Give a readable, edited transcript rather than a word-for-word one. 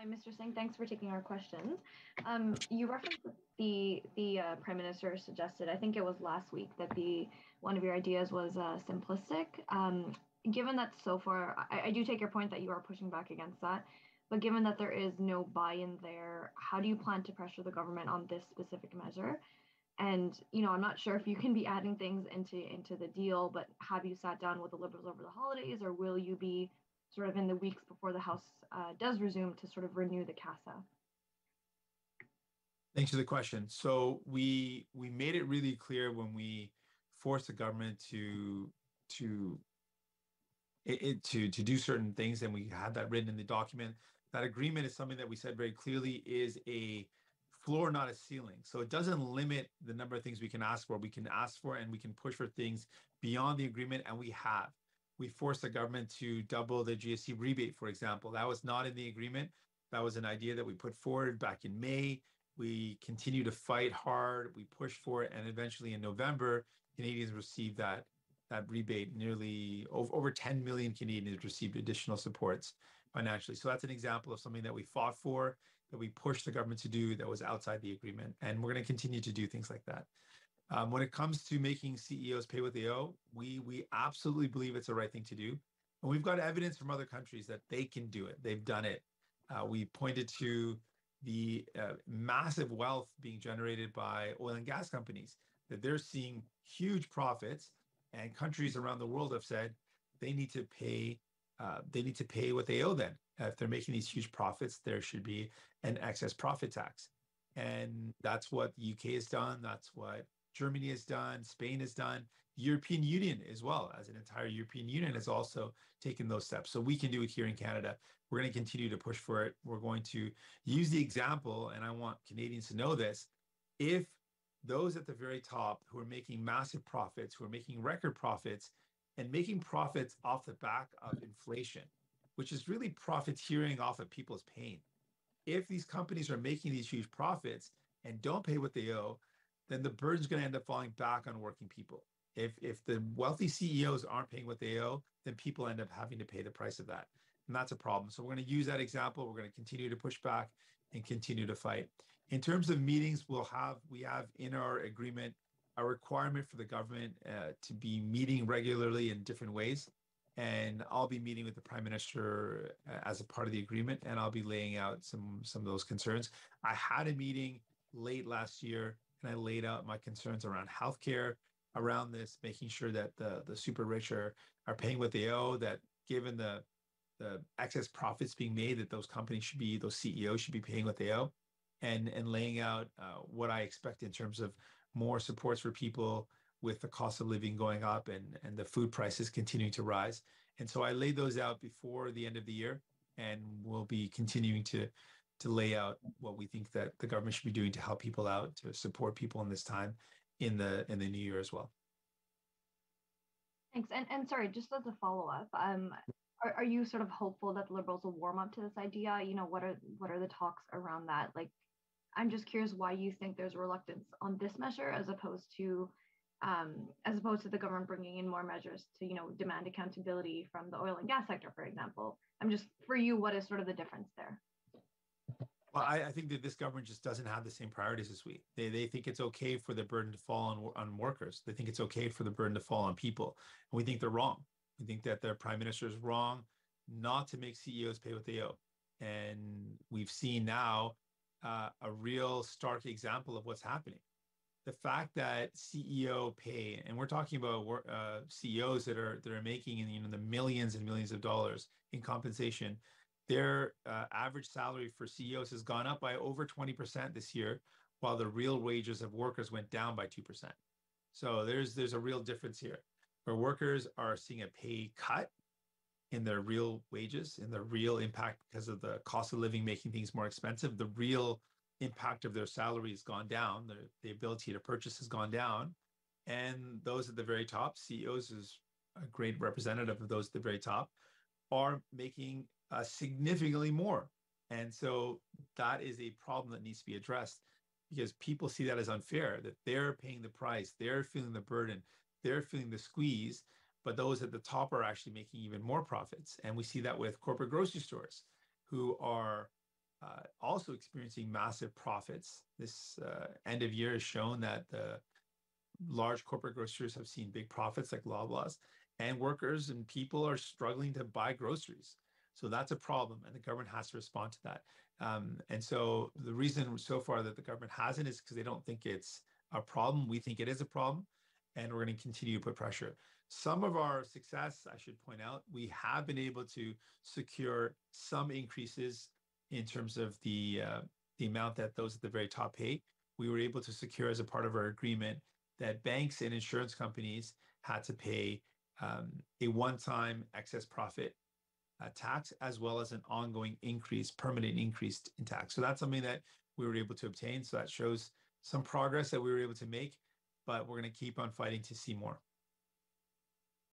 Hi, Mr. Singh. Thanks for taking our questions. You referenced that the Prime Minister suggested, I think it was last week, that the one of your ideas was simplistic. Given that so far, I do take your point that you are pushing back against that, but given that there is no buy-in there, how do you plan to pressure the government on this specific measure? And I'm not sure if you can be adding things into the deal, but have you sat down with the Liberals over the holidays, or will you be sort of in the weeks before the House does resume to sort of renew the CASA? Thanks for the question. So we made it really clear when we forced the government to to do certain things, and we had that written in the document. That agreement is something that we said very clearly is a floor, not a ceiling. So it doesn't limit the number of things we can ask for. We can ask for and we can push for things beyond the agreement, and we have. We forced the government to double the GST rebate, for example. That was not in the agreement. That was an idea that we put forward back in May. We continue to fight hard. We pushed for it, and eventually in November, Canadians received that rebate. Nearly over 10 million Canadians received additional supports financially. So that's an example of something that we fought for, that we pushed the government to do that was outside the agreement. And we're going to continue to do things like that. When it comes to making CEOs pay what they owe, we absolutely believe it's the right thing to do. And we've got evidence from other countries that they can do it. They've done it. We pointed to the massive wealth being generated by oil and gas companies, that they're seeing huge profits, and countries around the world have said they need to pay they need to pay what they owe then. If they're making these huge profits, there should be an excess profit tax. And that's what the UK has done. That's what Germany has done. Spain has done. The European Union as well, as an entire European Union, has also taken those steps. So we can do it here in Canada. We're going to continue to push for it. We're going to use the example, and I want Canadians to know this. If those at the very top who are making massive profits, who are making record profits, and making profits off the back of inflation, which is really profiteering off of people's pain. If these companies are making these huge profits and don't pay what they owe, then the burden's going to end up falling back on working people. If the wealthy CEOs aren't paying what they owe, then people end up having to pay the price of that. And that's a problem. So we're going to use that example. We're going to continue to push back and continue to fight. In terms of meetings, we have in our agreement a requirement for the government to be meeting regularly in different ways. And I'll be meeting with the Prime Minister as a part of the agreement, and I'll be laying out some of those concerns. I had a meeting late last year, and I laid out my concerns around healthcare, around this, making sure that the super rich are paying what they owe, that given the excess profits being made, that those CEOs should be paying what they owe, and laying out what I expect in terms of more supports for people with the cost of living going up and the food prices continuing to rise. And so I laid those out before the end of the year, and we'll be continuing to lay out what we think that the government should be doing to help people out, to support people in this time in the new year as well. Thanks. And sorry, just as a follow-up, are you sort of hopeful that the Liberals will warm up to this idea? What are the talks around that? Like, I'm just curious why you think there's reluctance on this measure as opposed to the government bringing in more measures to demand accountability from the oil and gas sector, for example. I'm just for you, what is sort of the difference there? Well, I think that this government just doesn't have the same priorities as we. They think it's okay for the burden to fall on workers. They think it's okay for the burden to fall on people. And we think they're wrong. We think that their prime minister is wrong not to make CEOs pay what they owe. And we've seen now a real stark example of what's happening. The fact that CEO pay, and we're talking about CEOs that are making in the millions and millions of dollars in compensation, their average salary for CEOs has gone up by over 20% this year, while the real wages of workers went down by 2%. So there's a real difference here, where workers are seeing a pay cut in their real wages, in their real impact because of the cost of living making things more expensive. The real impact of their salary has gone down. The ability to purchase has gone down. And those at the very top, CEOs is a great representative of those at the very top, are making significantly more. And so that is a problem that needs to be addressed, because people see that as unfair, that they're paying the price, they're feeling the burden, they're feeling the squeeze, but those at the top are actually making even more profits. And we see that with corporate grocery stores who are also experiencing massive profits. This end of year has shown that the large corporate grocers have seen big profits like Loblaws, and workers and people are struggling to buy groceries. So that's a problem, and the government has to respond to that. And so the reason so far that the government hasn't is because they don't think it's a problem. We think it is a problem, and we're going to continue to put pressure. Some of our success, I should point out, we have been able to secure some increases in terms of the amount that those at the very top pay. We were able to secure as a part of our agreement that banks and insurance companies had to pay a one-time excess profit tax, as well as an ongoing increase, permanent increase in tax. So that's something that we were able to obtain. So that shows some progress that we were able to make, but we're going to keep on fighting to see more.